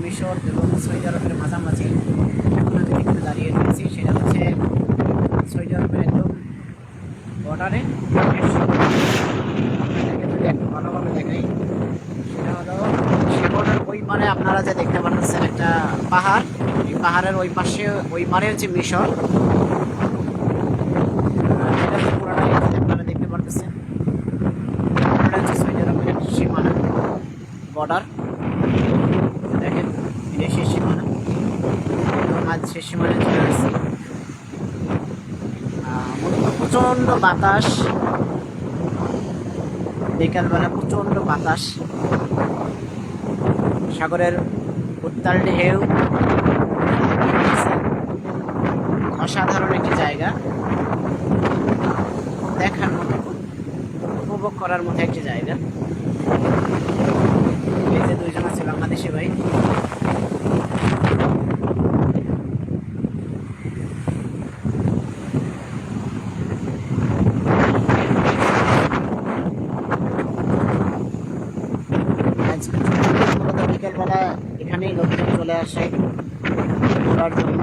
মিশর এবং সৌদি আরবের মাঝামাঝি এখন আমি এখানে দাঁড়িয়ে রয়েছি। সেটা হচ্ছে সৌদি আরবের একদম বর্ডারে। যদি একটু ভালোভাবে দেখাই, সেটা হলো সে বর্ডার ওই পারে আপনারা যে দেখতে পাচ্ছেন একটা পাহাড়, এই পাহাড়ের ওই পাশে ওই পারে হচ্ছে মিশর। এটা হচ্ছে পুরোটাই আপনারা দেখতে পারতেছেন, পুরোটা হচ্ছে সৌদি আরবের একটা সীমানা বর্ডার। দেখেন এটা শেষ সীমানা, আজ শেষ সীমানায় চলে আসছি। প্রচণ্ড বাতাস, বিকালবেলা প্রচণ্ড বাতাস, সাগরের উত্তাল ঢেউ, অসাধারণ একটি জায়গা, দেখার মতো, উপভোগ করার মতো একটি জায়গা। এই যে দুইজন আছে বাংলাদেশি ভাই, বিকেলবেলা এখানেই লোকজন চলে আসে ঘোরার জন্য।